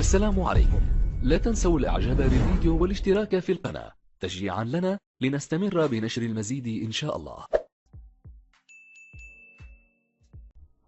السلام عليكم. لا تنسوا الاعجاب بالفيديو والاشتراك في القناة تشجيعا لنا لنستمر بنشر المزيد ان شاء الله.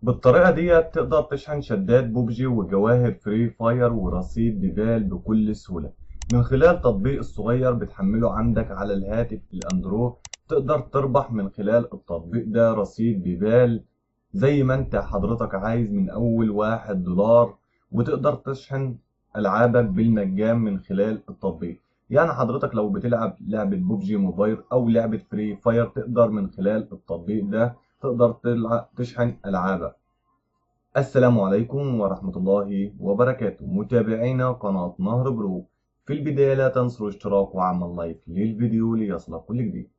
بالطريقة دي تقدر تشحن شدات بوبجي وجواهر فري فاير ورصيد بيبال بكل سهولة من خلال تطبيق الصغير بتحمله عندك على الهاتف الأندرويد. تقدر تربح من خلال التطبيق ده رصيد بيبال زي ما انت حضرتك عايز من أول $1، وتقدر تشحن ألعابك بالمجان من خلال التطبيق. يعني حضرتك لو بتلعب لعبة بوبجي موبايل أو لعبة فري فاير تقدر من خلال التطبيق ده تقدر تشحن ألعابك. السلام عليكم ورحمة الله وبركاته متابعينا قناة نهر برو. في البداية لا تنسوا الاشتراك وعمل لايك للفيديو ليصلك كل جديد.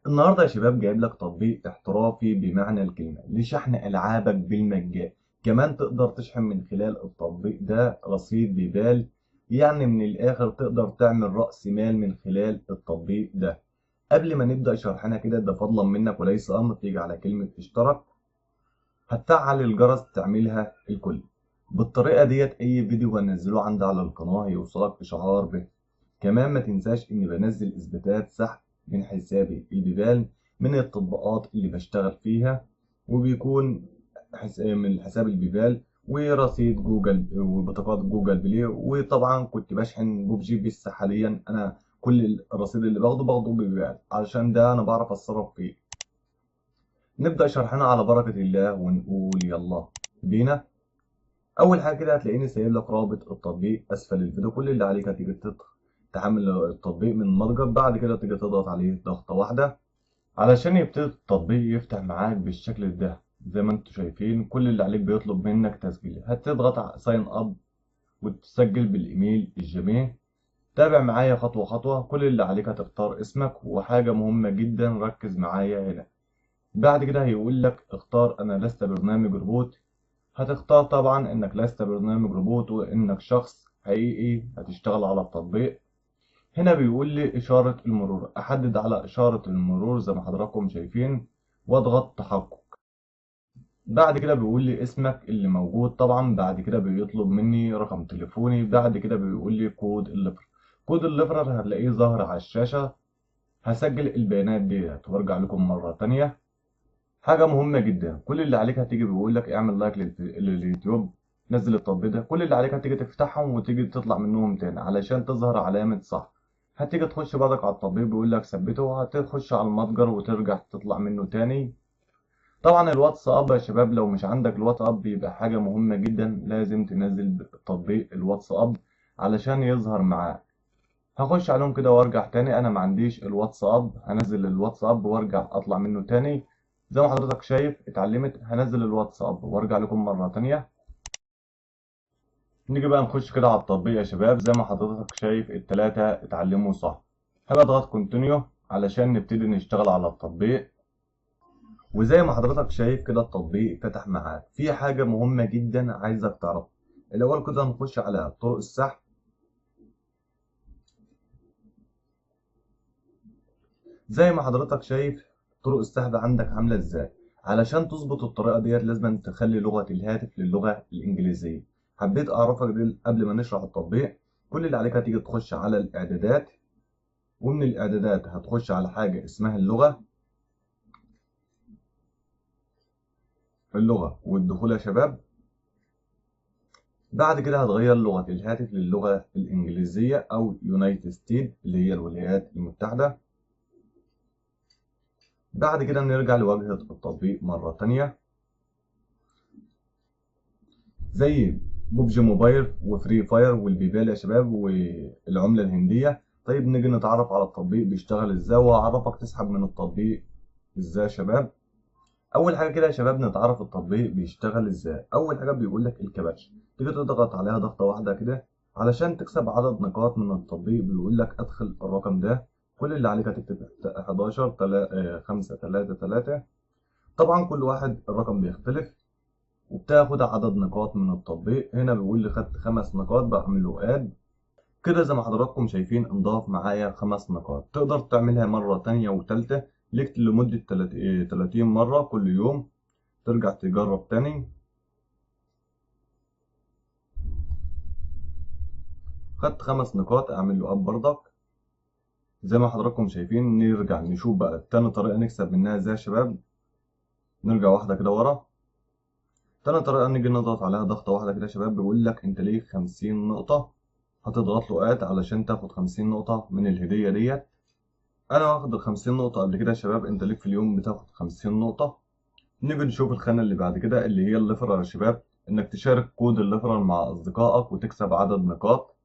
النهاردة يا شباب جايب لك تطبيق احترافي بمعنى الكلمة لشحن ألعابك بالمجان. كمان تقدر تشحن من خلال التطبيق ده رصيد بيبال، يعني من الآخر تقدر تعمل رأس مال من خلال التطبيق ده. قبل ما نبدأ شرحنا كده ده فضلا منك وليس أمر، تيجي على كلمة اشترك هتفعل الجرس تعملها الكل. بالطريقة ديت أي فيديو بنزله عندي على القناة هيوصلك إشعار به. كمان ما تنساش إني بنزل إثباتات سحب من حسابي البيبال من التطبيقات اللي بشتغل فيها، وبيكون من حساب البيبال ورصيد جوجل وبطاقات جوجل بلاي. وطبعا كنت بشحن بوبجي، بس حاليا أنا كل الرصيد اللي باخده بيبال علشان ده أنا بعرف أتصرف فيه. نبدأ شرحنا على بركة الله ونقول يلا بينا. أول حاجة كده هتلاقيني سايب لك رابط التطبيق أسفل الفيديو. كل اللي عليك هتيجي تحمل التطبيق من المتجر، بعد كده تيجي تضغط عليه ضغطة واحدة علشان يبتدي التطبيق يفتح معاك بالشكل ده. زي ما انتوا شايفين كل اللي عليك بيطلب منك تسجيل، هتضغط على ساين اب وتسجل بالإيميل الجيميل. تابع معايا خطوة خطوة. كل اللي عليك هتختار اسمك، وحاجة مهمة جدا ركز معايا هنا. بعد كده هيقول لك اختار انا لست برنامج روبوت. هتختار طبعا انك لست برنامج روبوت وانك شخص حقيقي هتشتغل على التطبيق. هنا بيقول لي اشارة المرور، احدد على اشارة المرور زي ما حضراتكم شايفين واضغط تحقق. بعد كده بيقول لي اسمك اللي موجود طبعا. بعد كده بيطلب مني رقم تليفوني. بعد كده بيقول لي كود الليفر. كود الليفر هتلاقيه ظاهر على الشاشة. هسجل البيانات ديت وارجع لكم مرة تانية. حاجة مهمة جدا، كل اللي عليك هتيجي بيقول لك اعمل لايك لليوتيوب، نزل التطبيق ده. كل اللي عليك هتيجي تفتحهم وتيجي تطلع منهم تاني علشان تظهر علامة صح. هتيجي تخش بعدك على التطبيق بيقول لك ثبته، هتخش على المتجر وترجع تطلع منه تاني. طبعا الواتساب يا شباب لو مش عندك الواتساب بيبقى حاجة مهمة جدا، لازم تنزل تطبيق الواتساب علشان يظهر معاك. هخش عليهم كده وارجع تاني. انا ما عنديش الواتساب، هنزل الواتساب وارجع اطلع منه تاني. زي ما حضرتك شايف اتعلمت. هنزل الواتساب وارجع لكم مرة تانية. نيجي بقى نخش كده على التطبيق يا شباب. زي ما حضرتك شايف التلاتة اتعلموا صح. هبقى اضغط كونتينيو علشان نبتدي نشتغل على التطبيق. وزي ما حضرتك شايف كده التطبيق فتح معاك. في حاجة مهمة جدا عايزك تعرفها. الاول كده هنخش على طرق السحب. زي ما حضرتك شايف طرق السحب عندك عاملة ازاي. علشان تظبط الطريقة ديت لازم تخلي لغة الهاتف للغة الإنجليزية. حبيت أعرفك دي قبل ما نشرح التطبيق. كل اللي عليك هتيجي تخش على الإعدادات، ومن الإعدادات هتخش على حاجة اسمها اللغة والدخول يا شباب. بعد كده هتغير لغة الهاتف للغة الإنجليزية أو يونايتد ستيت اللي هي الولايات المتحدة. بعد كده نرجع لواجهة التطبيق مرة تانية زي بوبجي موبايل وفري فاير والبيبال يا شباب والعملة الهندية. طيب نيجي نتعرف على التطبيق بيشتغل ازاي، وهعرفك تسحب من التطبيق ازاي يا شباب. اول حاجة كده يا شباب نتعرف التطبيق بيشتغل ازاي. اول حاجة بيقول لك الكباتش، تيجي تضغط عليها ضغطة واحدة كده علشان تكسب عدد نقاط من التطبيق. بيقول لك ادخل الرقم ده. كل اللي عليك هتكتب 11 5 3 3. طبعا كل واحد الرقم بيختلف، وبتاخد عدد نقاط من التطبيق. هنا بيقول لي خدت 5 نقاط بعمل له اد. كده زي ما حضراتكم شايفين انضاف معايا 5 نقاط. تقدر تعملها مرة تانية وتالتة ليك لمدة 30 مرة كل يوم. ترجع تجرب تاني. خدت 5 نقاط اعمل له اب برضك زي ما حضراتكم شايفين. نرجع نشوف بقى تاني طريقة نكسب منها ازاي يا شباب. نرجع واحدة كده ورا. تاني طريقة نيجي نضغط عليها ضغطة واحدة كده يا شباب. بيقول لك انت ليك 50 نقطة، هتضغط له اد علشان تاخد 50 نقطة من الهدية ديت. انا واخد ال 50 نقطة قبل كده يا شباب. انت ليك في اليوم بتاخد 50 نقطة. نيجي نشوف الخانة اللي بعد كده اللي هي الليفرال يا شباب. انك تشارك كود الليفرال مع اصدقائك وتكسب عدد نقاط.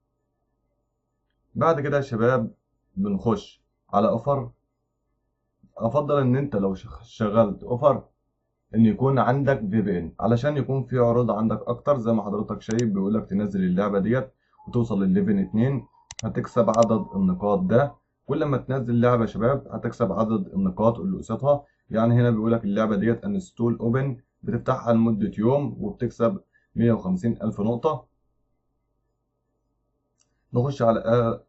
بعد كده يا شباب بنخش على اوفر. افضل ان انت لو شغلت اوفر ان يكون عندك في بي ان علشان يكون في عروض عندك اكتر. زي ما حضرتك شايف بيقولك تنزل اللعبة ديت وتوصل للليفل 2 هتكسب عدد النقاط ده. كل ما تنزل لعبة يا شباب هتكسب عدد النقاط اللي قصادها. يعني هنا بيقولك اللعبة ديت انستول اوبن بتفتحها لمدة يوم وبتكسب 150 ألف نقطة. نخش على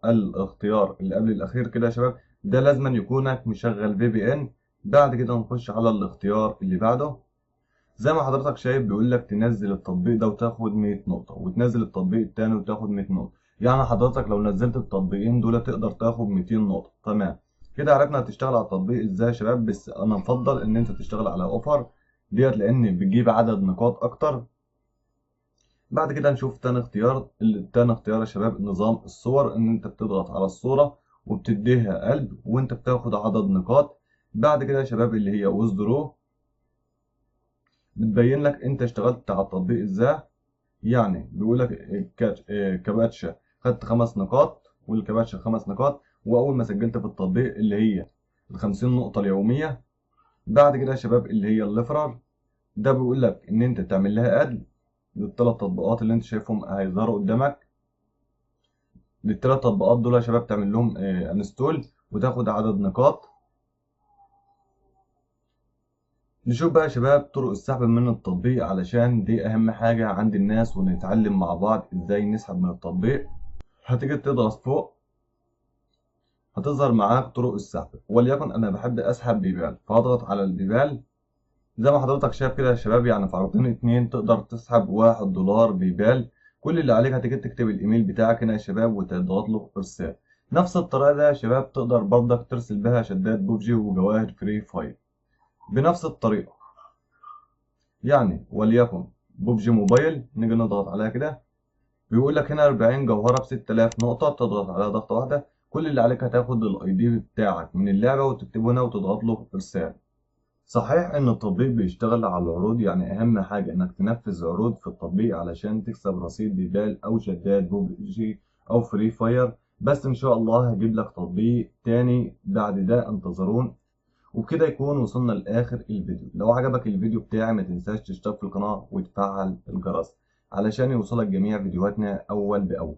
الاختيار اللي قبل الأخير كده يا شباب. ده لازم يكونك مشغل في بي ان. بعد كده نخش على الاختيار اللي بعده. زي ما حضرتك شايف بيقول لك تنزل التطبيق ده وتاخد 100 نقطة وتنزل التطبيق التاني وتاخد 100 نقطة. يعني حضرتك لو نزلت التطبيقين دول تقدر تاخد 200 نقطة. تمام كده عرفنا هتشتغل على التطبيق ازاي يا شباب. بس انا مفضل ان انت تشتغل على اوفر ديت لان بتجيب عدد نقاط اكتر. بعد كده نشوف تاني اختيار. تاني اختيار يا شباب نظام الصور. ان انت بتضغط على الصورة وبتديها قلب وانت بتاخد عدد نقاط. بعد كده يا شباب اللي هي ويزدرو بتبين لك انت اشتغلت على التطبيق ازاي. يعني بيقول لك كباتشا خدت 5 نقاط والكباتشا 5 نقاط. واول ما سجلت في التطبيق اللي هي ال 50 نقطة اليومية. بعد كده يا شباب اللي هي الليفرال ده بيقول لك ان انت تعمل لها اد للثلاث تطبيقات اللي انت شايفهم هيظهروا قدامك. للثلاث تطبيقات دول يا شباب تعمل لهم انستول وتاخد عدد نقاط. نشوف بقى يا شباب طرق السحب من التطبيق علشان دي اهم حاجة عند الناس ونتعلم مع بعض ازاي نسحب من التطبيق. هتيجي تضغط فوق هتظهر معاك طرق السحب. وليكن انا بحب اسحب بيبال فهضغط على البيبال. زي ما حضرتك شايف كده يا شباب يعني في عرضين اتنين تقدر تسحب $1 بيبال. كل اللي عليك هتيجي تكتب الايميل بتاعك هنا يا شباب وتضغط له ارسال. نفس الطريقة ده يا شباب تقدر برضك ترسل بها شدات بوبجي وجواهر فري فاير بنفس الطريقة. يعني وليكن بوبجي موبايل نيجي نضغط عليها كده. بيقول لك هنا 40 جوهرة ب 6000 نقطة. تضغط عليها ضغطة واحدة. كل اللي عليك هتاخد الاي دي بتاعك من اللعبة وتكتبه هنا وتضغط له ارسال. صحيح ان التطبيق بيشتغل على العروض. يعني اهم حاجة انك تنفذ عروض في التطبيق علشان تكسب رصيد بيبال او شدات بوبجي او فري فاير. بس ان شاء الله هجيب لك تطبيق تاني بعد ده انتظرون. وبكده يكون وصلنا لآخر الفيديو. لو عجبك الفيديو بتاعي ما تنساش تشترك في القناة وتفعل الجرس علشان يوصلك جميع فيديوهاتنا أول بأول.